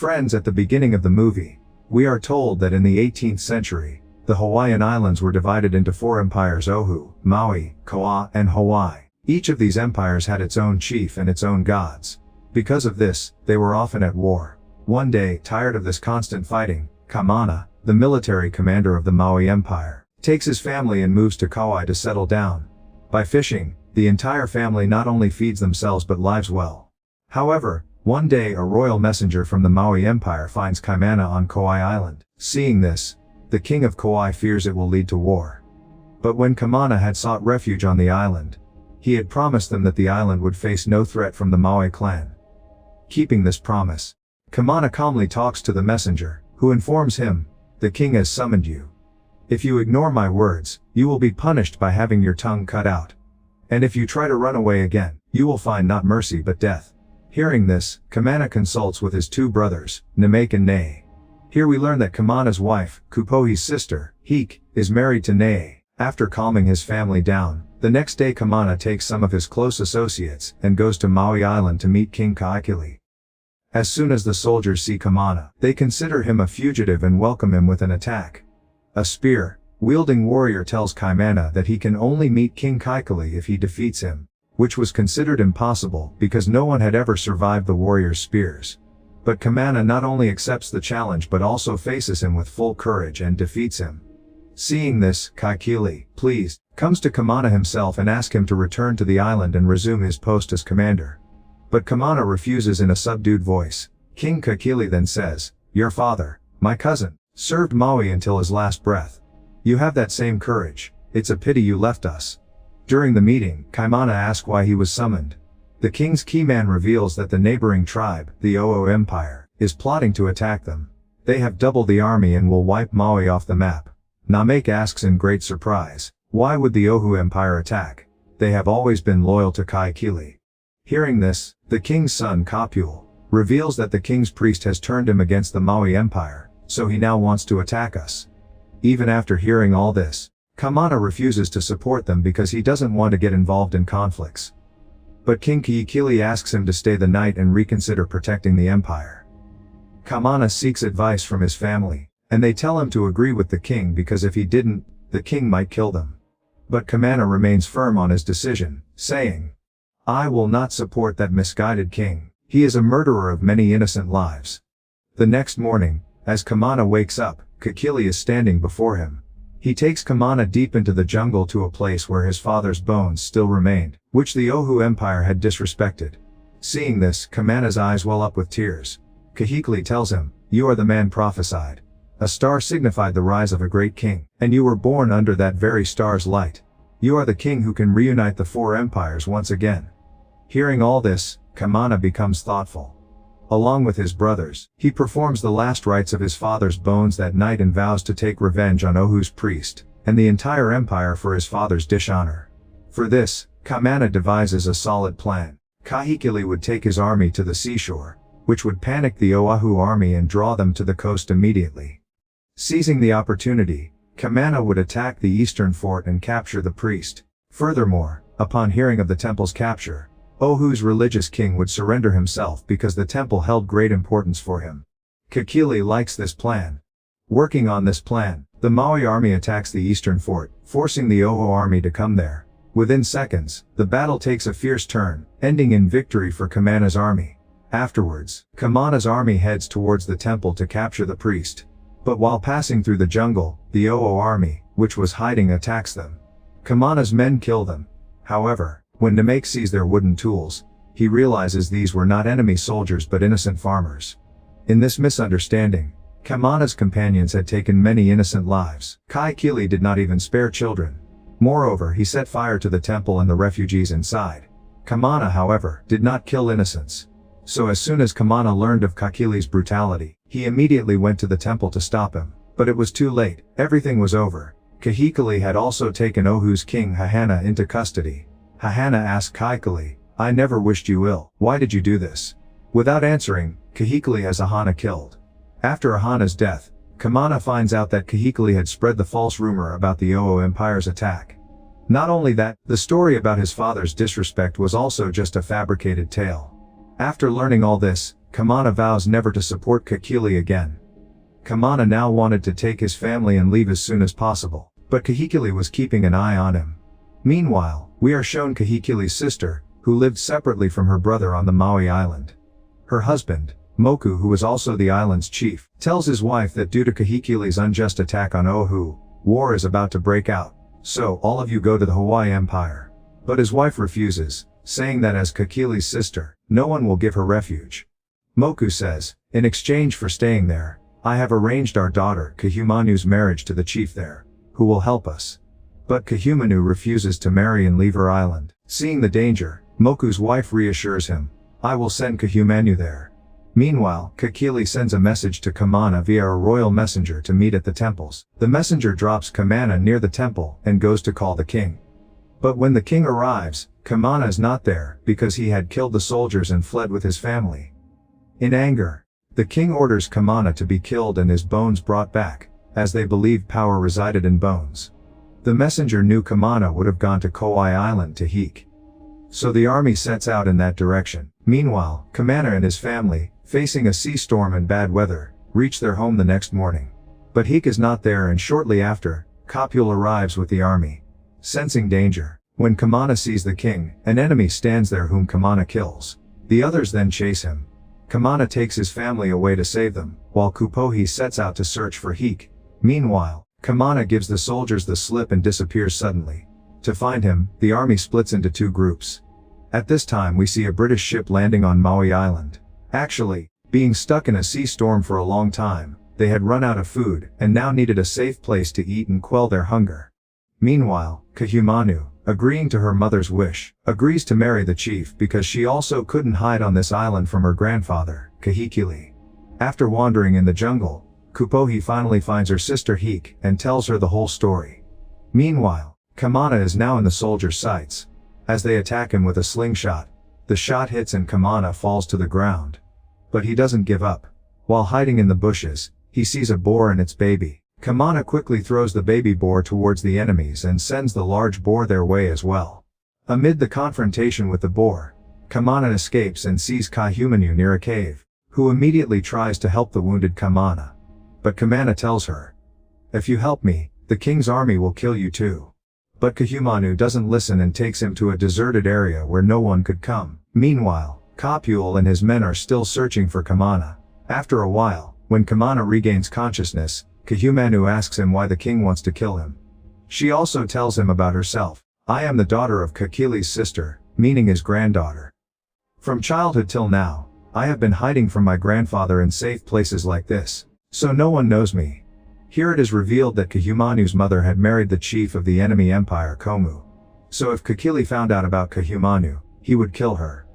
Friends, at the beginning of the movie, we are told that in the 18th century, the Hawaiian Islands were divided into 4 empires: Oahu, Maui, Kauai, and Hawaii. Each of these empires had its own chief and its own gods. Because of this, they were often at war. One day, tired of this constant fighting, Kaimana, the military commander of the Maui Empire, takes his family and moves to Kauai to settle down. By fishing, the entire family not only feeds themselves but lives well. However, one day a royal messenger from the Maui Empire finds Kaimana on Kauai Island. Seeing this, the king of Kauai fears it will lead to war. But when Kaimana had sought refuge on the island, he had promised them that the island would face no threat from the Maui clan. Keeping this promise, Kaimana calmly talks to the messenger, who informs him, "The king has summoned you. If you ignore my words, you will be punished by having your tongue cut out. And if you try to run away again, you will find not mercy but death." Hearing this, Kaimana consults with his 2 brothers, Namek and Nei. Here we learn that Kaimana's wife, Kupohi's sister, Hik, is married to Nei. After calming his family down, the next day Kaimana takes some of his close associates and goes to Maui Island to meet King Kahekili. As soon as the soldiers see Kaimana, they consider him a fugitive and welcome him with an attack. A spear-wielding warrior tells Kaimana that he can only meet King Kahekili if he defeats him, which was considered impossible because no one had ever survived the warrior's spears. But Kaimana not only accepts the challenge but also faces him with full courage and defeats him. Seeing this, Kahekili, pleased, comes to Kaimana himself and asks him to return to the island and resume his post as commander. But Kaimana refuses in a subdued voice. King Kahekili then says, "Your father, my cousin, served Maui until his last breath. You have that same courage. It's a pity you left us." During the meeting, Kaimana asks why he was summoned. The king's key man reveals that the neighboring tribe, the O'o Empire, is plotting to attack them. They have doubled the army and will wipe Maui off the map. Namek asks in great surprise, why would the Oahu Empire attack? They have always been loyal to Kahekili. Hearing this, the king's son Kapul reveals that the king's priest has turned him against the Maui Empire, so he now wants to attack us. Even after hearing all this, Kaimana refuses to support them because he doesn't want to get involved in conflicts. But King Kahekili asks him to stay the night and reconsider protecting the empire. Kaimana seeks advice from his family, and they tell him to agree with the king because if he didn't, the king might kill them. But Kaimana remains firm on his decision, saying, "I will not support that misguided king. He is a murderer of many innocent lives." The next morning, as Kaimana wakes up, Kahekili is standing before him. He takes Kaimana deep into the jungle to a place where his father's bones still remained, which the Oahu Empire had disrespected. Seeing this, Kaimana's eyes well up with tears. Kahekili tells him, "You are the man prophesied. A star signified the rise of a great king, and you were born under that very star's light. You are the king who can reunite the 4 empires once again." Hearing all this, Kaimana becomes thoughtful. Along with his brothers, he performs the last rites of his father's bones that night and vows to take revenge on Oahu's priest, and the entire empire for his father's dishonor. For this, Kaimana devises a solid plan. Kahekili would take his army to the seashore, which would panic the Oahu army and draw them to the coast immediately. Seizing the opportunity, Kaimana would attack the eastern fort and capture the priest. Furthermore, upon hearing of the temple's capture, Oahu's religious king would surrender himself because the temple held great importance for him. Kahekili likes this plan. Working on this plan, the Maui army attacks the eastern fort, forcing the Oahu army to come there. Within seconds, the battle takes a fierce turn, ending in victory for Kaimana's army. Afterwards, Kaimana's army heads towards the temple to capture the priest. But while passing through the jungle, the Oahu army, which was hiding, attacks them. Kaimana's men kill them. However, when Namek sees their wooden tools, he realizes these were not enemy soldiers but innocent farmers. In this misunderstanding, Kaimana's companions had taken many innocent lives. Kahekili did not even spare children. Moreover, he set fire to the temple and the refugees inside. Kaimana, however, did not kill innocents. So as soon as Kaimana learned of Kahekili's brutality, he immediately went to the temple to stop him. But it was too late. Everything was over. Kahekili had also taken Oahu's king Hahana into custody. Hahana asked Kahekili, "I never wished you ill. Why did you do this?" Without answering, Kahekili has Hahana killed. After Hahana's death, Kaimana finds out that Kahekili had spread the false rumor about the Oahu Empire's attack. Not only that, the story about his father's disrespect was also just a fabricated tale. After learning all this, Kaimana vows never to support Kahekili again. Kaimana now wanted to take his family and leave as soon as possible, but Kahekili was keeping an eye on him. Meanwhile, we are shown Kahekili's sister, who lived separately from her brother on the Maui island. Her husband, Moku, who was also the island's chief, tells his wife that due to Kahekili's unjust attack on Oahu, war is about to break out, so all of you go to the Hawaii Empire. But his wife refuses, saying that as Kahekili's sister, no one will give her refuge. Moku says, in exchange for staying there, I have arranged our daughter Kahumanu's marriage to the chief there, who will help us. But Kahumanu refuses to marry and leave her island. Seeing the danger, Moku's wife reassures him, I will send Kahumanu there. Meanwhile, Kahekili sends a message to Kaimana via a royal messenger to meet at the temples. The messenger drops Kaimana near the temple and goes to call the king. But when the king arrives, Kaimana is not there because he had killed the soldiers and fled with his family. In anger, the king orders Kaimana to be killed and his bones brought back, as they believed power resided in bones. The messenger knew Kaimana would have gone to Kauai Island to Heke. So the army sets out in that direction. Meanwhile, Kaimana and his family, facing a sea storm and bad weather, reach their home the next morning. But Heke is not there, and shortly after, Kapul arrives with the army. Sensing danger, when Kaimana sees the king, an enemy stands there whom Kaimana kills. The others then chase him. Kaimana takes his family away to save them, while Kupohi sets out to search for Heke. Meanwhile, Kaimana gives the soldiers the slip and disappears suddenly. To find him, the army splits into two groups. At this time we see a British ship landing on Maui Island. Actually, being stuck in a sea storm for a long time, they had run out of food and now needed a safe place to eat and quell their hunger. Meanwhile, Kahumanu, agreeing to her mother's wish, agrees to marry the chief because she also couldn't hide on this island from her grandfather, Kahekili. After wandering in the jungle, Kupohi finally finds her sister Heke and tells her the whole story. Meanwhile, Kaimana is now in the soldiers' sights. As they attack him with a slingshot, the shot hits and Kaimana falls to the ground. But he doesn't give up. While hiding in the bushes, he sees a boar and its baby. Kaimana quickly throws the baby boar towards the enemies and sends the large boar their way as well. Amid the confrontation with the boar, Kaimana escapes and sees Kahumanu near a cave, who immediately tries to help the wounded Kaimana. But Kaimana tells her, if you help me, the king's army will kill you too. But Kahumanu doesn't listen and takes him to a deserted area where no one could come. Meanwhile, Kapul and his men are still searching for Kaimana. After a while, when Kaimana regains consciousness, Kahumanu asks him why the king wants to kill him. She also tells him about herself. I am the daughter of Kahekili's sister, meaning his granddaughter. From childhood till now, I have been hiding from my grandfather in safe places like this, so no one knows me. Here it is revealed that Kahumanu's mother had married the chief of the enemy empire Komu. So if Kahekili found out about Kahumanu, he would kill her.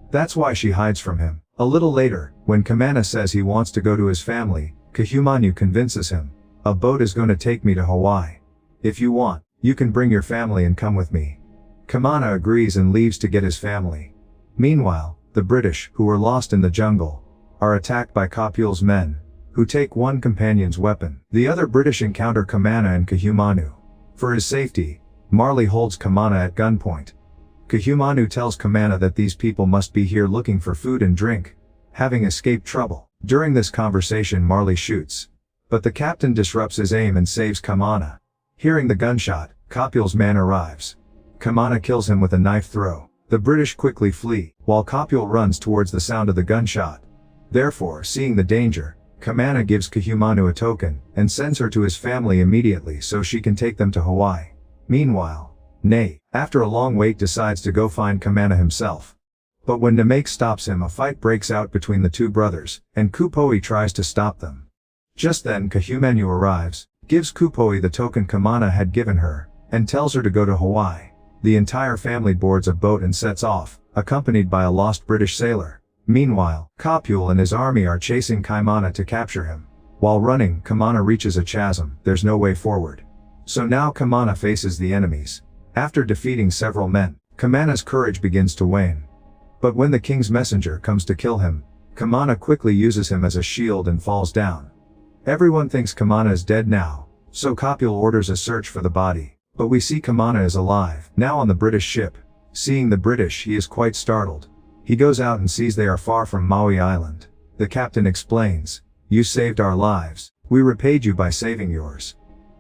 That's why she hides from him. A little later, when Kaimana says he wants to go to his family, Kahumanu convinces him, a boat is going to take me to Hawaii. If you want, you can bring your family and come with me. Kaimana agrees and leaves to get his family. Meanwhile, the British, who were lost in the jungle, are attacked by Kapul's men, who take one companion's weapon. The other British encounter Kaimana and Kahumanu. For his safety, Marley holds Kaimana at gunpoint. Kahumanu tells Kaimana that these people must be here looking for food and drink, having escaped trouble. During this conversation Marley shoots, but the captain disrupts his aim and saves Kaimana. Hearing the gunshot, Kapul's man arrives. Kaimana kills him with a knife throw. The British quickly flee, while Kapul runs towards the sound of the gunshot. Therefore, seeing the danger, Kaimana gives Kahumanu a token, and sends her to his family immediately so she can take them to Hawaii. Meanwhile, Nate, after a long wait, decides to go find Kaimana himself. But when Namek stops him, a fight breaks out between the two brothers, and Kupohi tries to stop them. Just then Kahumanu arrives, gives Kupohi the token Kaimana had given her, and tells her to go to Hawaii. The entire family boards a boat and sets off, accompanied by a lost British sailor. Meanwhile, Kapul and his army are chasing Kaimana to capture him. While running, Kaimana reaches a chasm. There's no way forward. So now Kaimana faces the enemies. After defeating several men, Kaimana's courage begins to wane. But when the king's messenger comes to kill him, Kaimana quickly uses him as a shield and falls down. Everyone thinks Kaimana is dead now, so Kapul orders a search for the body. But we see Kaimana is alive, now on the British ship. Seeing the British, he is quite startled. He goes out and sees they are far from Maui Island. The captain explains, "You saved our lives. We repaid you by saving yours."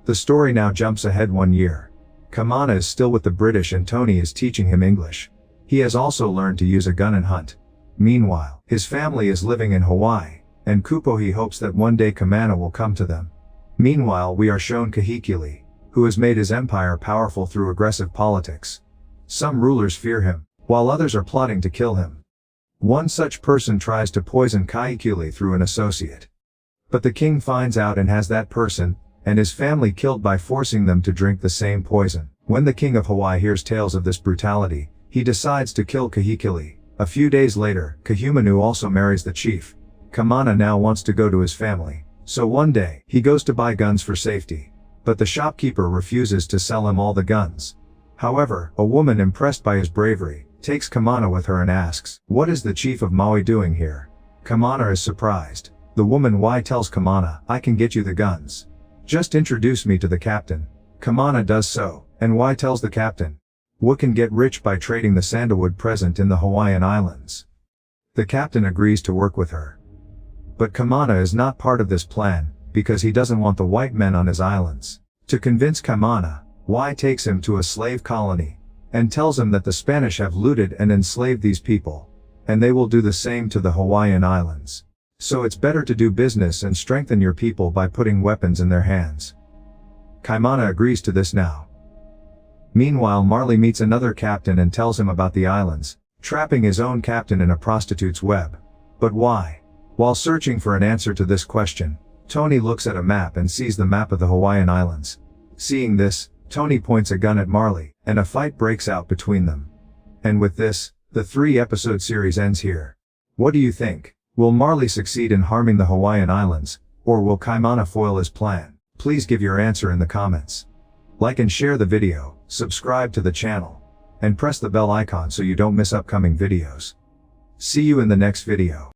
The story now jumps ahead 1 year. Kaimana is still with the British and Tony is teaching him English. He has also learned to use a gun and hunt. Meanwhile, his family is living in Hawaii, and Kupohi hopes that one day Kaimana will come to them. Meanwhile, we are shown Kahikili, who has made his empire powerful through aggressive politics. Some rulers fear him, while others are plotting to kill him. One such person tries to poison Kahikili through an associate. But the king finds out and has that person and his family killed by forcing them to drink the same poison. When the king of Hawaii hears tales of this brutality, he decides to kill Kahikili. A few days later, Kahumanu also marries the chief. Kaimana now wants to go to his family. So one day, he goes to buy guns for safety. But the shopkeeper refuses to sell him all the guns. However, a woman impressed by his bravery, takes Kaimana with her and asks, "What is the chief of Maui doing here?" Kaimana is surprised. The woman Y tells Kaimana, "I can get you the guns. Just introduce me to the captain." Kaimana does so, and Y tells the captain, "We can get rich by trading the sandalwood present in the Hawaiian Islands." The captain agrees to work with her. But Kaimana is not part of this plan, because he doesn't want the white men on his islands. To convince Kaimana, Y takes him to a slave colony, and tells him that the Spanish have looted and enslaved these people, and they will do the same to the Hawaiian Islands. So it's better to do business and strengthen your people by putting weapons in their hands. Kaimana agrees to this now. Meanwhile, Marley meets another captain and tells him about the islands, trapping his own captain in a prostitute's web. But why? While searching for an answer to this question, Tony looks at a map and sees the map of the Hawaiian Islands. Seeing this, Tony points a gun at Marley, and a fight breaks out between them. And with this, the 3-episode series ends here. What do you think? Will Marley succeed in harming the Hawaiian Islands, or will Kaimana foil his plan? Please give your answer in the comments. Like and share the video, subscribe to the channel, and press the bell icon so you don't miss upcoming videos. See you in the next video.